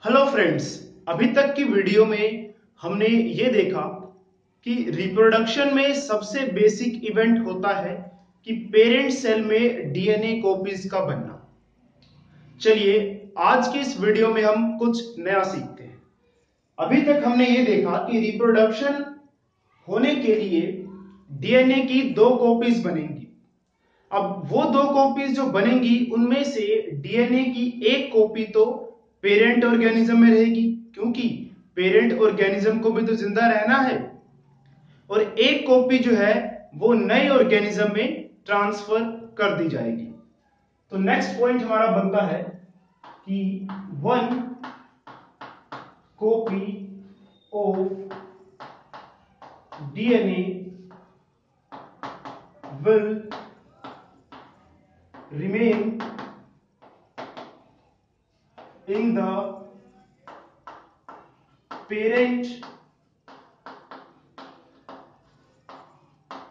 Hello friends, अभी तक की वीडियो में हमने ये देखा कि रिप्रोडक्शन में सबसे बेसिक इवेंट होता है कि पेरेंट सेल में डीएनए कॉपीज का बनना। चलिए आज के इस वीडियो में हम कुछ नया सीखते हैं। अभी तक हमने ये देखा कि रिप्रोडक्शन होने के लिए डीएनए की दो कॉपीज बनेंगी। अब वो दो कॉपीज जो बनेंगी उनमें से डीएनए की एक कॉपी तो पेरेंट ऑर्गेनिज्म में रहेगी, क्योंकि पेरेंट ऑर्गेनिज्म को भी तो जिंदा रहना है, और एक कॉपी जो है वो नए ऑर्गेनिज्म में ट्रांसफर कर दी जाएगी। तो नेक्स्ट पॉइंट हमारा बनता है कि one copy of DNA will remain in the parent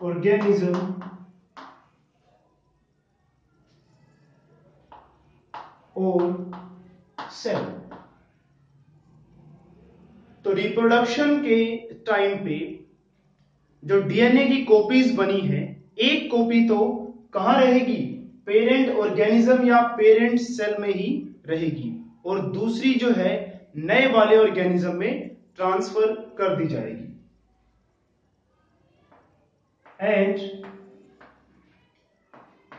organism or cell। तो रिप्रोडक्शन के टाइम पे जो डीएनए की कॉपीज बनी है, एक कॉपी तो कहां रहेगी? पेरेंट ऑर्गेनिज्म या पेरेंट सेल में ही रहेगी, और दूसरी जो है नए वाले ऑर्गेनिज्म में ट्रांसफर कर दी जाएगी। And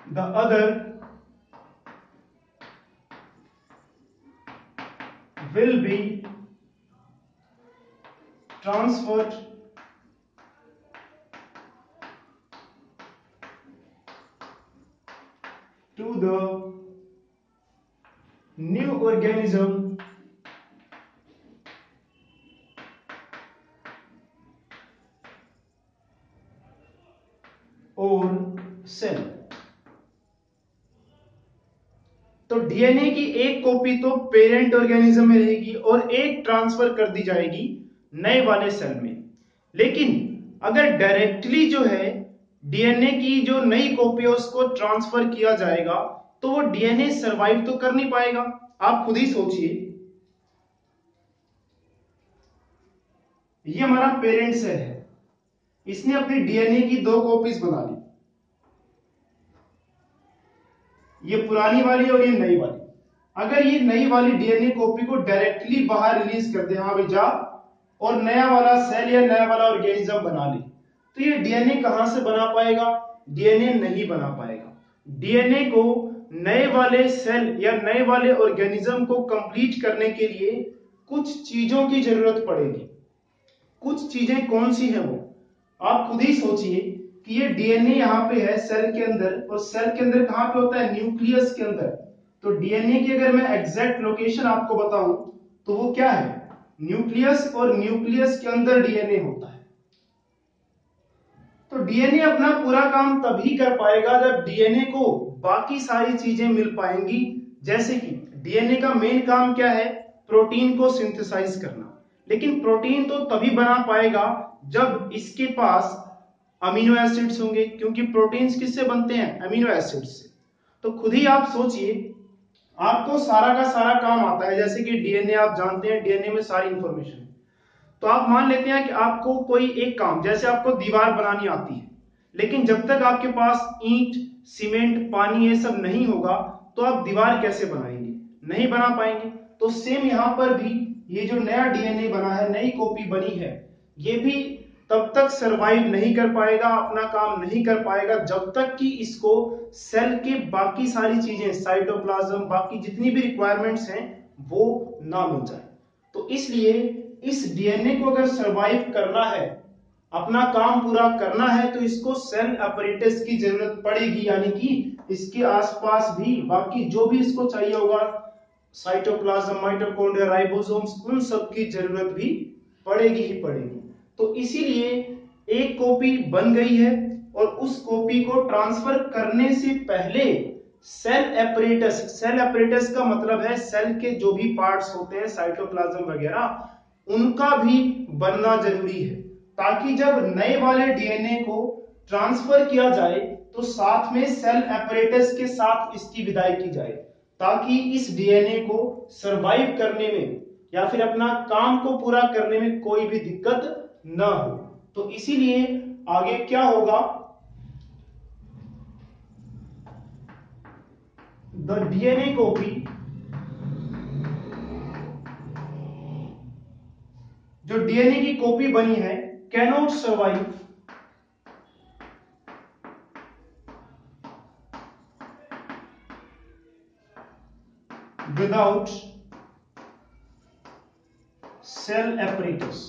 the other will be transferred to the new organism or cell। तो डीएनए की एक कॉपी तो पेरेंट ऑर्गेनिज्म में रहेगी और एक ट्रांसफर कर दी जाएगी नए वाले सेल में। लेकिन अगर डायरेक्टली जो है डीएनए की जो नई कॉपी है उसको ट्रांसफर किया जाएगा तो वो डीएनए सरवाइव तो कर नहीं पाएगा। आप खुद ही सोचिए, ये हमारा पेरेंट सेल है, इसने अपनी डीएनए की दो कॉपीज बना ली, ये पुरानी वाली और ये नई वाली। अगर ये नई वाली डीएनए कॉपी को डायरेक्टली बाहर रिलीज कर दे, हाँ भाई जा, और नया वाला सेल या नया वाला ऑर्गेनिज्म बना ले, तो ये डीएनए कहां से बना पाएगा? डीएनए नहीं बना पाएगा। डीएनए को नए वाले सेल या नए वाले ऑर्गेनिज्म को कंप्लीट करने के लिए कुछ चीजों की जरूरत पड़ेगी। कुछ चीजें कौन सी है वो आप खुद ही सोचिए कि ये डीएनए यहाँ पे है सेल के अंदर, और सेल के अंदर कहां पे होता है? न्यूक्लियस के अंदर। तो डीएनए की अगर मैं एग्जैक्ट लोकेशन आपको बताऊं तो वो क्या है? न्यूक्लियस, और न्यूक्लियस के अंदर डीएनए होता है। तो डीएनए अपना पूरा काम तभी कर पाएगा जब डीएनए को बाकी सारी चीजें मिल पाएंगी। जैसे कि डीएनए का मेन काम क्या है? प्रोटीन को सिंथेसाइज करना। लेकिन प्रोटीन तो तभी बना पाएगा जब इसके पास अमीनो एसिड्स होंगे, क्योंकि प्रोटीन्स किससे बनते हैं? अमीनो एसिड से। तो खुद ही आप सोचिए, आपको सारा का सारा काम आता है, जैसे कि डीएनए आप जानते हैं, डीएनए में सारी इंफॉर्मेशन है। तो आप मान लेते हैं कि आपको कोई एक काम, जैसे आपको दीवार बनानी आती है, लेकिन जब तक आपके पास ईंट, सीमेंट, पानी ये सब नहीं होगा तो आप दीवार कैसे बनाएंगे? नहीं बना पाएंगे। तो सेम यहां पर भी ये जो नया डीएनए बना है, नई कॉपी बनी है, ये भी तब तक सरवाइव नहीं कर पाएगा, अपना काम नहीं कर पाएगा जब तक कि इसको सेल के बाकी सारी चीजें, साइटोप्लाज्म, बाकी जितनी भी रिक्वायरमेंट्स हैं वो ना मिल जाए। तो इसलिए इस डीएनए को अगर सरवाइव करना है, अपना काम पूरा करना है, तो इसको सेल अपरेटस की जरूरत पड़ेगी, यानी कि इसके आसपास भी बाकी जो भी इसको चाहिए होगा, साइटोप्लाज्म, माइटोकॉन्ड्रिया, राइबोसोम्स, उन सब की जरूरत भी पड़ेगी ही पड़ेगी। तो इसीलिए एक कॉपी बन गई है, और उस कॉपी को ट्रांसफर करने से पहले सेल एपरेटस का मतलब है सेल के जो भी पार्ट्स होते हैं, साइटोप्लाज्म वगैरह, उनका भी बनना जरूरी है, ताकि जब नए वाले डीएनए को ट्रांसफर किया जाए तो साथ में सेल एपरेटस के साथ इसकी विदाई की जाए, ताकि इस डीएनए को सरवाइव करने में या फिर अपना काम को पूरा करने में कोई भी दिक्कत ना हो। तो इसीलिए आगे क्या होगा, द डीएनए कॉपी, जो डीएनए की कॉपी बनी है, cannot survive without cell apparatus.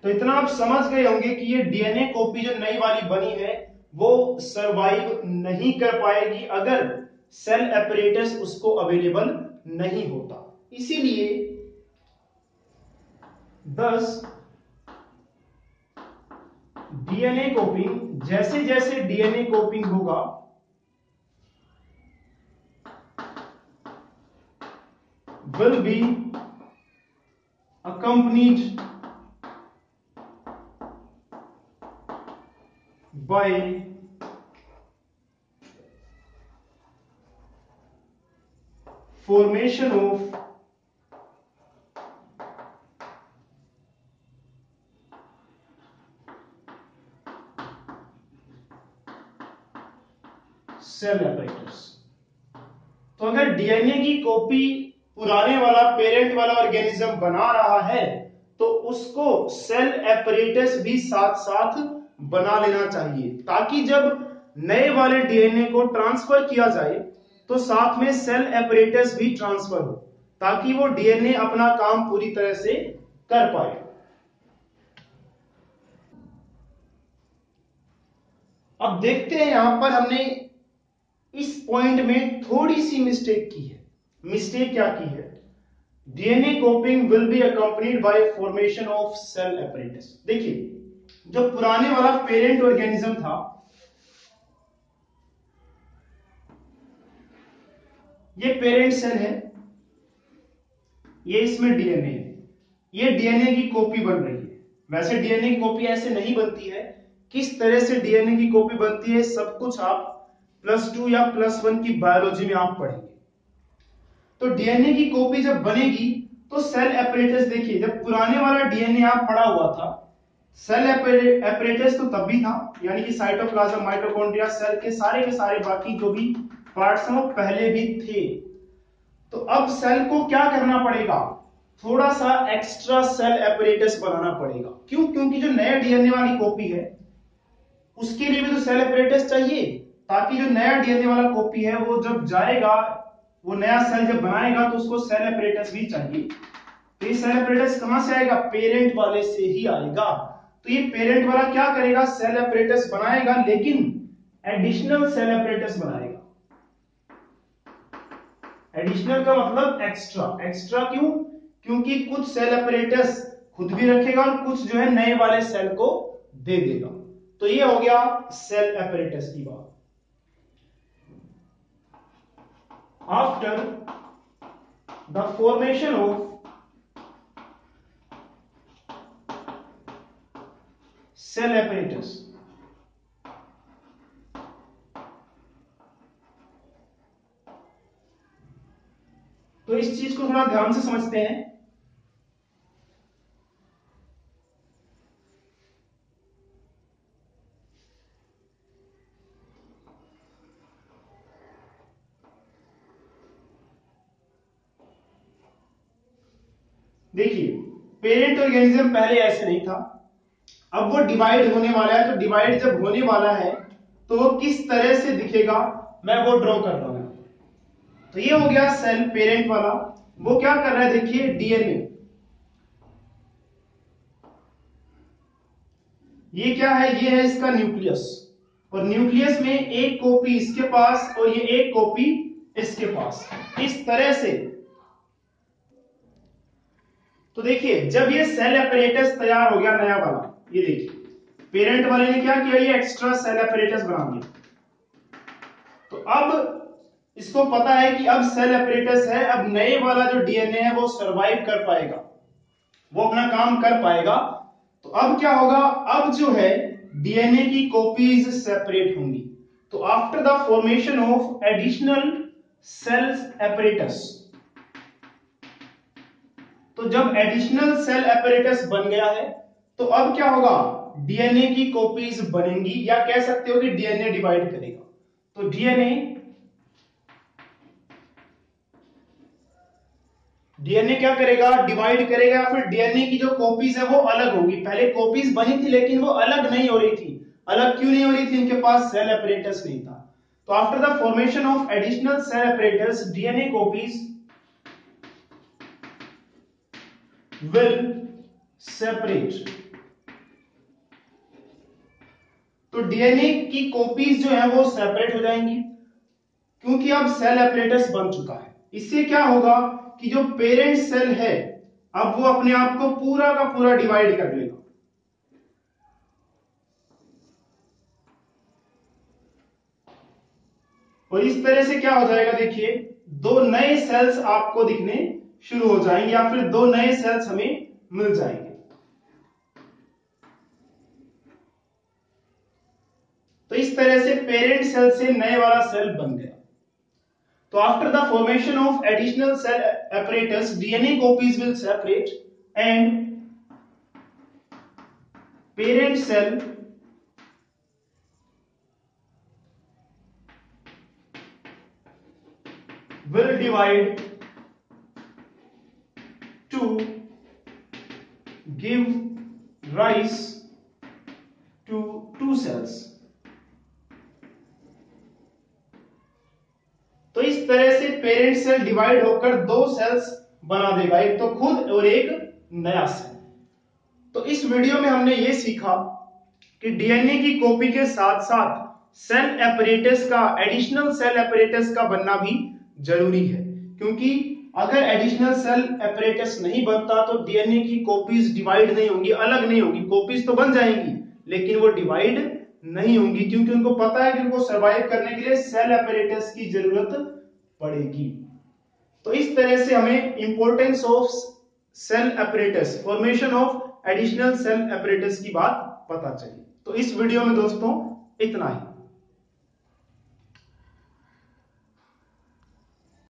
तो इतना आप समझ गए होंगे कि ये डीएनए कॉपी जो नई वाली बनी है वो सरवाइव नहीं कर पाएगी अगर सेल एपरेटस उसको अवेलेबल नहीं होता। इसीलिए दस डीएनए कॉपिंग, जैसे जैसे डीएनए कॉपिंग होगा will be accompanied by formation of cell apparatus. तो अगर डीएनए की कॉपी पुराने वाला पेरेंट वाला ऑर्गेनिज्म बना रहा है तो उसको सेल एपरेटस भी साथ साथ बना लेना चाहिए, ताकि जब नए वाले डीएनए को ट्रांसफर किया जाए तो साथ में सेल एपरेटस भी ट्रांसफर हो, ताकि वो डीएनए अपना काम पूरी तरह से कर पाए। अब देखते हैं, यहां पर हमने इस पॉइंट में थोड़ी सी मिस्टेक की है। मिस्टेक क्या की है, DNA copying will be accompanied by formation of cell apparatus. देखिए, जो पुराने वाला पेरेंट ऑर्गेनिज्म था, ये पेरेंट सेल है, ये इसमें डीएनए है, ये डीएनए की कॉपी बन रही है। वैसे डीएनए की कॉपी ऐसे नहीं बनती है, किस तरह से डीएनए की कॉपी बनती है सब कुछ आप +2 या +1 की बायोलॉजी में आप पढ़ेंगे। तो डीएनए की कॉपी जब बनेगी तो सेल एपरेटस, देखिए जब पुराने वाला डीएनए आप पढ़ा हुआ था, सेल एपरेटस तो तब भी था, यानी कि साइटोप्लाज्म, माइटोकॉन्ड्रिया, सेल के सारे बाकी जो भी पार्ट्स हैं वो पहले भी थे। तो अब सेल को क्या करना पड़ेगा, थोड़ा सा एक्स्ट्रा सेल एपरेटस बनाना पड़ेगा। क्यों? क्योंकि जो नया डीएनए वाली कॉपी है उसके लिए भी तो सेल एपरेटस चाहिए, ताकि जो नया डीएनए वाला कॉपी है वो जब जाएगा, वो नया सेल जब बनाएगा तो उसको सेल एपरेटस भी चाहिए। तो ये सेल एपरेटस कहां से आएगा, पेरेंट वाले से ही आएगा। तो ये पेरेंट वाला क्या करेगा, सेल एपरेटस बनाएगा, लेकिन एडिशनल सेल एपरेटस बनाएगा। एडिशनल का मतलब एक्स्ट्रा। एक्स्ट्रा क्यों? क्योंकि कुछ सेल एपरेटस खुद भी रखेगा और कुछ जो है नए वाले सेल को दे देगा। तो ये हो गया सेल एपरेटस की बात। After the formation of cell apparatus, तो इस चीज को थोड़ा ध्यान से समझते हैं। देखिए, पेरेंट ऑर्गेनिज्म पहले ऐसे नहीं था, अब वो डिवाइड होने वाला है। तो डिवाइड जब होने वाला है तो वो किस तरह से दिखेगा मैं वो ड्रॉ कर रहा हूं। तो ये हो गया सेल पेरेंट वाला, वो क्या कर रहा है, देखिए डीएनए, ये क्या है, ये है इसका न्यूक्लियस, और न्यूक्लियस में एक कॉपी इसके पास और ये एक कॉपी इसके पास, इस तरह से। तो देखिए, जब ये सेल एपरेटस तैयार हो गया नया वाला, ये देखिए पेरेंट वाले ने क्या किया, ये एक्स्ट्रा सेल एपरेटस बना दिया। तो अब इसको पता है कि अब सेल एपरेटस है, अब नए वाला जो डीएनए है वो सरवाइव कर पाएगा, वो अपना काम कर पाएगा। तो अब क्या होगा, अब जो है डीएनए की कॉपीज सेपरेट होंगी। तो after the formation of additional cells apparatus, तो जब एडिशनल सेल एपरेटस बन गया है तो अब क्या होगा, डीएनए की कॉपीज बनेंगी, या कह सकते हो कि डीएनए डिवाइड करेगा। तो डीएनए क्या करेगा, डिवाइड करेगा, या फिर डीएनए की जो कॉपीज है वो अलग होगी। पहले कॉपीज बनी थी लेकिन वो अलग नहीं हो रही थी। अलग क्यों नहीं हो रही थी, इनके पास सेल एपरेटस नहीं था। तो after the formation of additional cell apparatus DNA copies will separate। तो डीएनए की कॉपीज जो है वो सेपरेट हो जाएंगी, क्योंकि अब सेल एपरेटस बन चुका है। इससे क्या होगा कि जो पेरेंट सेल है अब वो अपने आप को पूरा का पूरा डिवाइड कर लेगा। और इस तरह से क्या हो जाएगा, देखिए दो नए सेल्स आपको दिखने शुरू हो जाएंगे, या फिर दो नए सेल्स हमें मिल जाएंगे। तो इस तरह से पेरेंट सेल से नए वाला सेल बन गया। तो after the formation of additional cell apparatus DNA copies will separate and parent cell will divide to give rise to two cells। तो इस तरह से पेरेंट सेल डिवाइड होकर दो सेल्स बना देगा, एक तो खुद और एक नया सेल। तो इस वीडियो में हमने ये सीखा कि डीएनए की कॉपी के साथ साथ सेल एपरेटस का, एडिशनल सेल एपरेटस का बनना भी जरूरी है, क्योंकि अगर एडिशनल सेल एपरेटस नहीं बनता तो डीएनए की कॉपीज डिवाइड नहीं होंगी, अलग नहीं होंगी। कॉपीज तो बन जाएंगी लेकिन वो डिवाइड नहीं होंगी, क्योंकि उनको पता है कि उनको सर्वाइव करने के लिए सेल एपरेटस की जरूरत पड़ेगी। तो इस तरह से हमें importance of cell apparatus, formation of additional cell apparatus की बात पता चली। तो इस वीडियो में दोस्तों इतना ही।